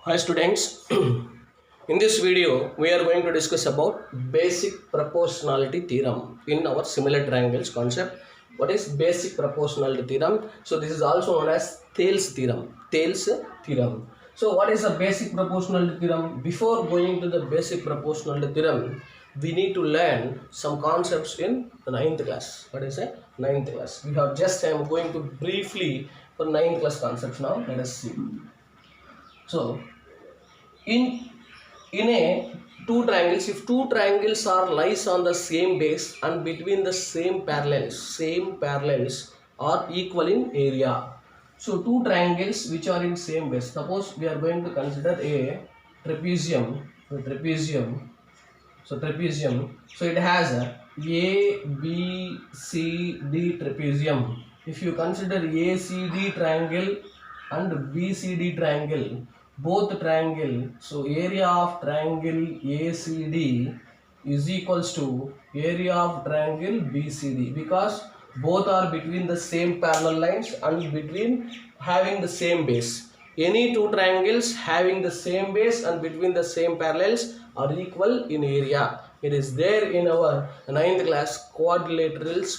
Hi students, in this video we are going to discuss about basic proportionality theorem in our similar triangles concept. What is basic proportionality theorem? So this is also known as Thales theorem. Thales theorem. So what is a basic proportionality theorem? Before going to the basic proportionality theorem, we need to learn some concepts in the ninth class. What is a ninth class? We have just I am going to briefly for ninth class concepts now. Let us see. So in a two triangles, if two triangles are lies on the same base and between the same parallels are equal in area. So two triangles which are in same base, suppose we are going to consider a trapezium. So it has a b c d trapezium. If you consider acd triangle and bcd triangle, both triangle, so area of triangle acd is equals to area of triangle bcd, because both are between the same parallel lines and between having the same base. Any two triangles having the same base and between the same parallels are equal in area. It is there in our ninth class quadrilaterals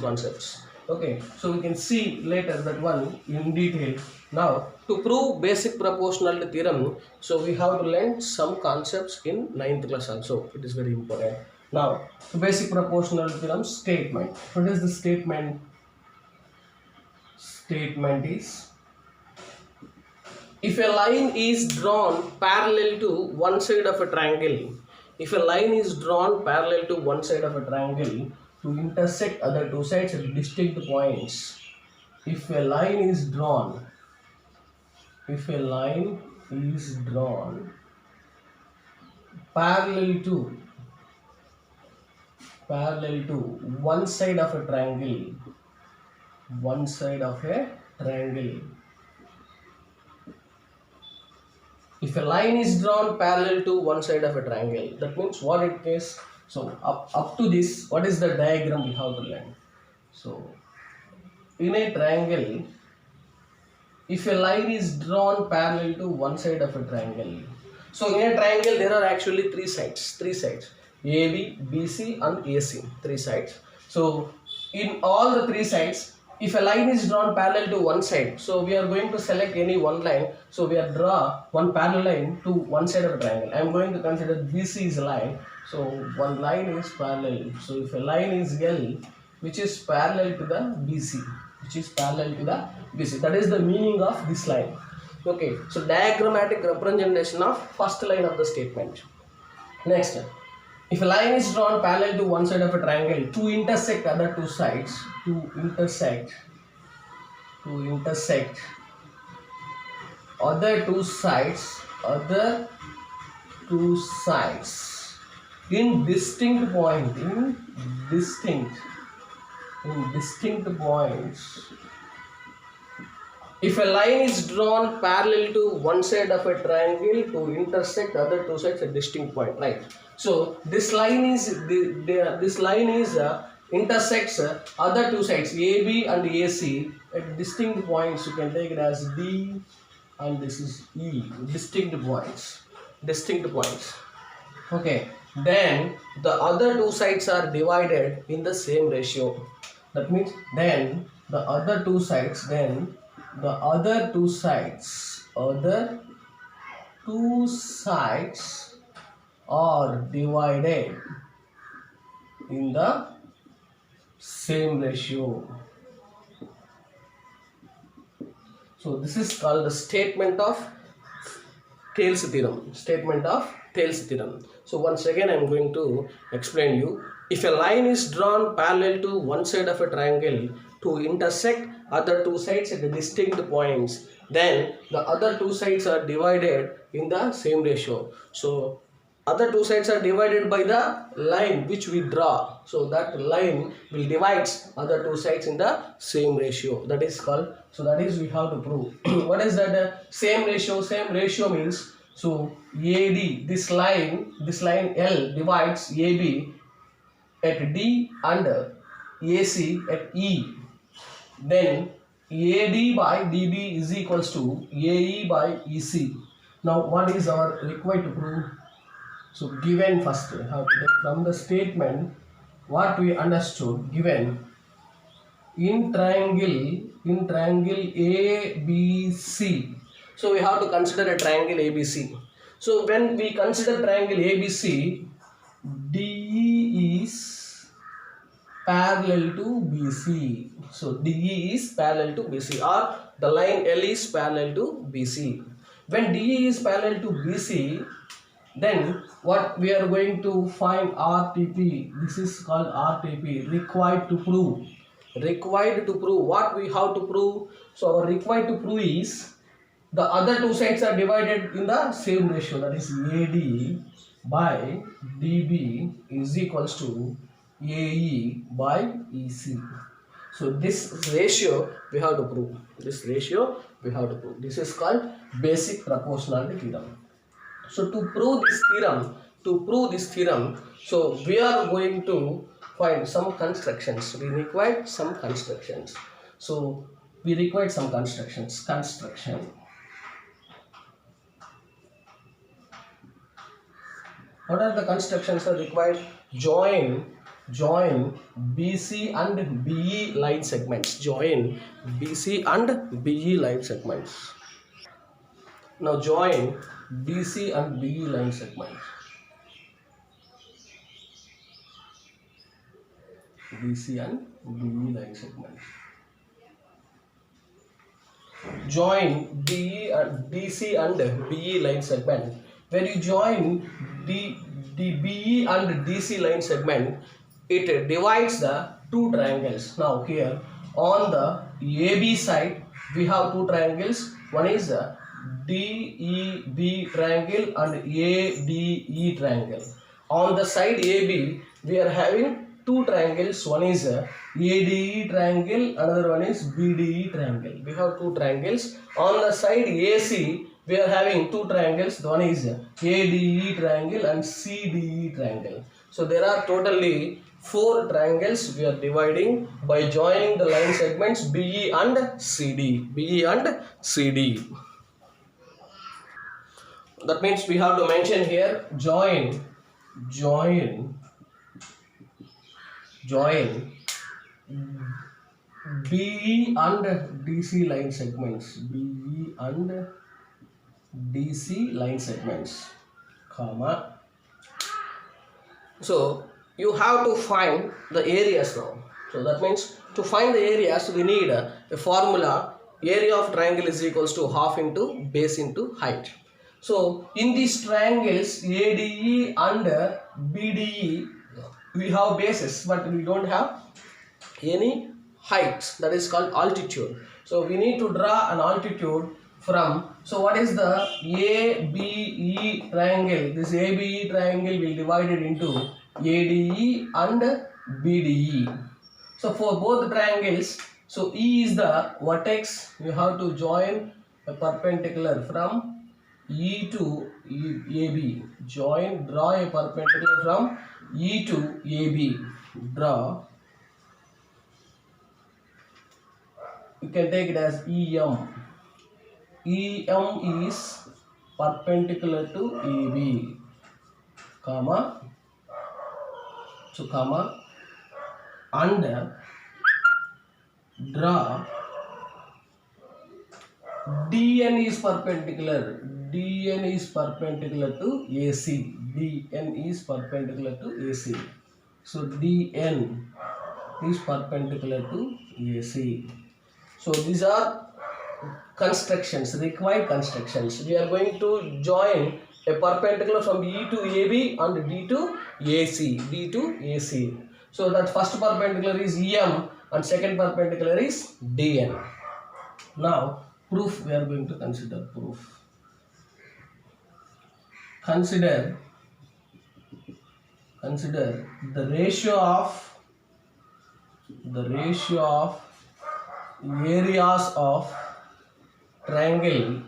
concepts. Okay, so we can see later that one in detail. Now to prove basic proportionality theorem, so we have to learn some concepts in ninth class also. It is very important. Now basic proportionality theorem statement. What is the statement? Statement is, if a line is drawn parallel to one side of a triangle, if a line is drawn parallel to one side of a triangle to intersect other two sides at distinct points, if a line is drawn parallel to one side of a triangle, if a line is drawn parallel to one side of a triangle, that means what it is. So up to this, what is the diagram we have to learn? So in a triangle, if a line is drawn parallel to one side of a triangle, so in a triangle there are actually three sides, AB, BC and AC, three sides. So in all the three sides, if a line is drawn parallel to one side, so we are going to select any one line. So we are draw one parallel line to one side of a triangle. I am going to consider BC is a line. So one line is parallel. So if a line is L which is parallel to the BC, that is the meaning of this line. Okay, so diagrammatic representation of first line of the statement. Next, if a line is drawn parallel to one side of a triangle to intersect other two sides, other two sides in distinct points, if a line is drawn parallel to one side of a triangle to intersect other two sides at distinct point, right? So this line is intersects other two sides AB and AC at distinct points. You can take it as D and this is E, distinct points. Okay, then the other two sides are divided in the same ratio. That means then the other two sides are divided in the same ratio. So this is called the statement of Thales theorem. So once again I am going to explain you. If a line is drawn parallel to one side of a triangle to intersect other two sides at distinct points, then the other two sides are divided in the same ratio. So other two sides are divided by the line which we draw. So that line will divide other two sides in the same ratio. That is called, so that is we have to prove. What is that same ratio? Same ratio means, so AD, this line L divides AB at D and AC at E. Then AD by DB is equals to AE by EC. Now what is our required to prove? So given first, how to take from the statement what we understood, given in triangle ABC. So we have to consider a triangle ABC. So when we consider triangle ABC, DE is parallel to BC. So DE is parallel to BC, or the line L is parallel to BC. When DE is parallel to BC, then what we are going to find RTP. This is called RTP, required to prove. Required to prove. What we have to prove? So our required to prove is the other two sides are divided in the same ratio, that is AD by DB is equals to AE by EC. So this ratio we have to prove. This ratio we have to prove. This is called basic proportionality theorem. So to prove this theorem, so we are going to find some constructions. We require some constructions. So we require some constructions. Construction. What are the constructions are required? Join BC and BE line segments. Join BC and BE line segments. Now join BC and BE line segments. BC and BE line segments. Join BC and BE line segment. When you join the BE and DC line segment, it divides the two triangles. Now here on the AB side, we have two triangles. One is the DEB triangle and ADE triangle. On the side AB, we are having two triangles. One is a ADE triangle, another one is BDE triangle. We have two triangles. On the side AC, we are having two triangles. One is ADE triangle and CDE triangle. So there are totally four triangles we are dividing by joining the line segments BE and CD. BE and CD. That means we have to mention here join BE and DC line segments. BE and DC line segments, comma. So you have to find the areas now. So that means to find the areas, we need a formula. Area of triangle is equals to half into base into height. So in these triangles ADE and BDE, we have bases, but we don't have any heights. That is called altitude. So we need to draw an altitude from. So what is the ABE triangle? This ABE triangle will divide it into ADE and BDE. So for both triangles, so E is the vertex. You have to join a perpendicular from E to AB. Draw a perpendicular from E to AB. Draw. You can take it as EM. EM is perpendicular to AB, comma. So comma, and draw DN is perpendicular. DN is perpendicular to AC. DN is perpendicular to AC. So DN is perpendicular to AC. So these are constructions, required constructions. We are going to join a perpendicular from E to AB and D to AC. D to AC. So that first perpendicular is EM and second perpendicular is DN. Now proof we are going to consider. Proof. Consider the ratio of areas of triangle.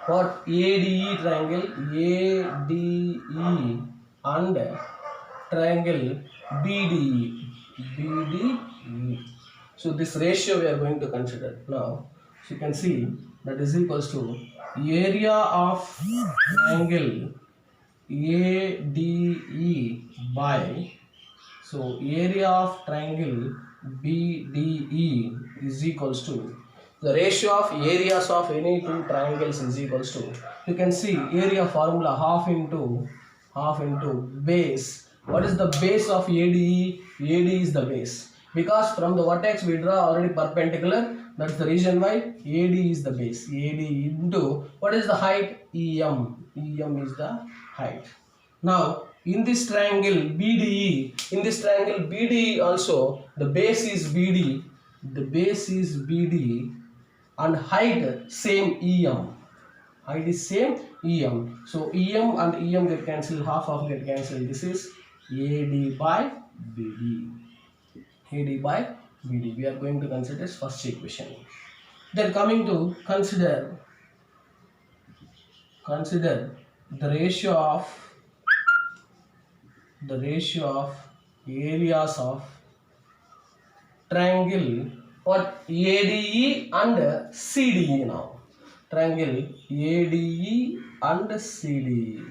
What? ADE triangle, ADE and triangle BDE. So this ratio we are going to consider now. So you can see that is equals to area of triangle ADE by, so area of triangle BDE is equals to the ratio of areas of any two triangles is equals to, you can see area formula half into base. What is the base of ADE? ADE is the base, because from the vertex we draw already perpendicular. That's the reason why AD is the base. AD into what is the height? EM. EM is the height. Now in this triangle BDE, also the base is BD. The base is BD and height same EM. Height is same EM. So EM and EM get cancelled, half of get cancelled. This is AD by BD. AD by BD. We are going to consider this first equation. Then coming to consider the ratio of areas of triangle or ADE and CDE now. Triangle ADE and CDE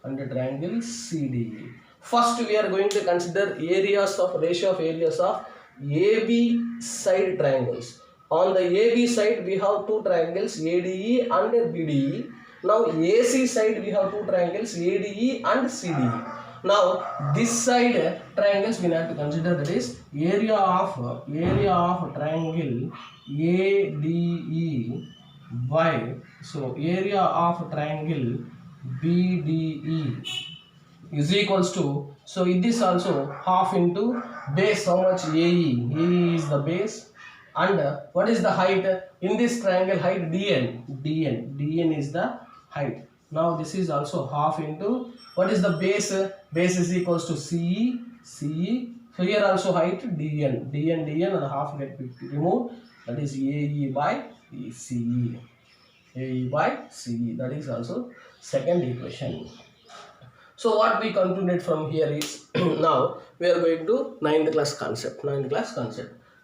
and triangle CDE. First we are going to consider ratio of areas of AB side triangles. On the AB side we have two triangles ADE and BDE. Now AC side we have two triangles ADE and CDE. Now this side triangles we have to consider, that is area of triangle ADE by, so area of triangle BDE is equals to, so it is also half into base. How much? AE. AE is the base, and what is the height in this triangle? Height DN. DN is the height. Now this is also half into what is the base? Base is equals to CE. So here also height DN and half get removed. That is AE by CE. AE by CE. That is also second equation. So what we concluded from here is now we are going to 9th class concept.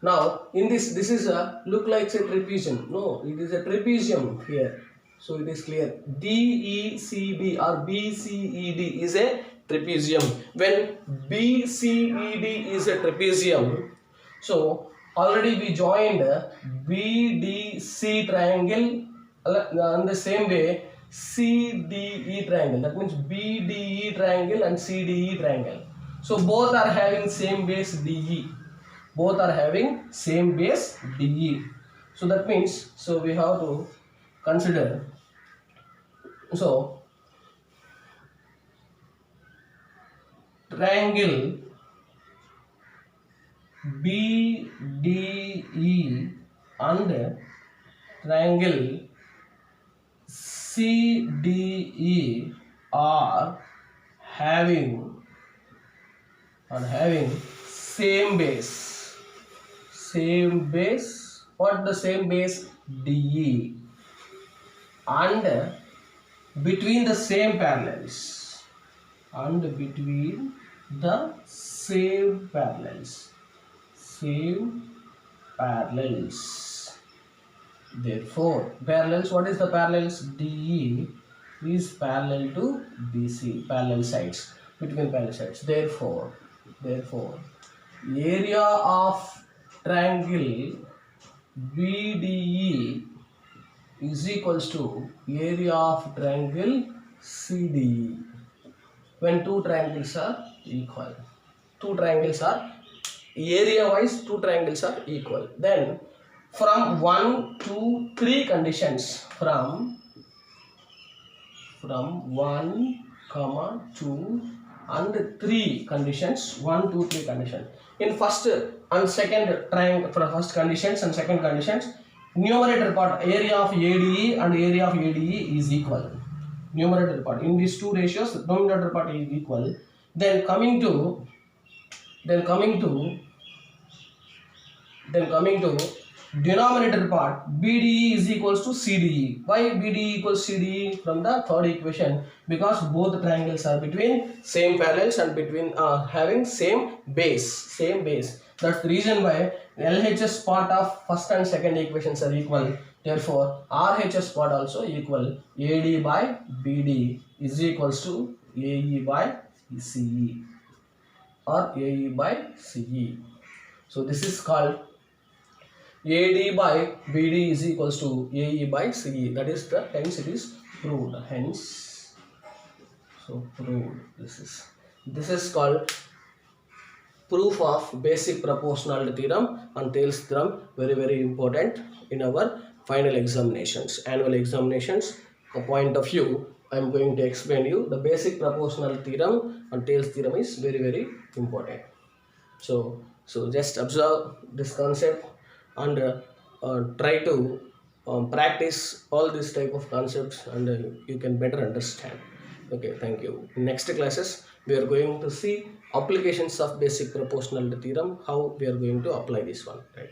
Now in this is a look like a trapezium. No, it is a trapezium here. So it is clear. DECB or BCED is a trapezium. When BCED is a trapezium, so already we joined BDC triangle on the same way CDE triangle. That means BDE triangle and CDE triangle. So both are having same base DE. So that means, so we have to consider, so triangle BDE and triangle CDE are having same base. What the same base? DE, and between the same parallels, Therefore parallels, what is the parallels? DE is parallel to BC, parallel sides, between parallel sides. Therefore area of triangle BDE is equals to area of triangle CDE when two triangles are equal. Area wise two triangles are equal. Then from 1, 2, 3 conditions, from 1, 2 and 3 conditions, 1, 2, 3 conditions. In first and second triangle, for first conditions and second conditions, numerator part area of ADE and area of ADE is equal. Numerator part in these two ratios, denominator part is equal. Then coming to denominator part, BDE is equals to CDE. Why BDE equals CDE? From the third equation, because both triangles are between same parallels and between having same base. That's the reason why LHS part of first and second equations are equal. Therefore, RHS part also equal. AD by BD is equals to AE by CE or AE by CE. So this is called AD by BD is equals to AE by CE. That is the hence it is proved. Hence, so proved. This is called proof of basic proportionality theorem and Thales theorem. Very important in our final examinations, annual examinations. A point of view, I am going to explain you the basic proportionality theorem and Thales theorem is very important. So just observe this concept and try to practice all these type of concepts, and you can better understand. Okay, thank you. In next classes we are going to see applications of basic proportionality theorem, how we are going to apply this one, right?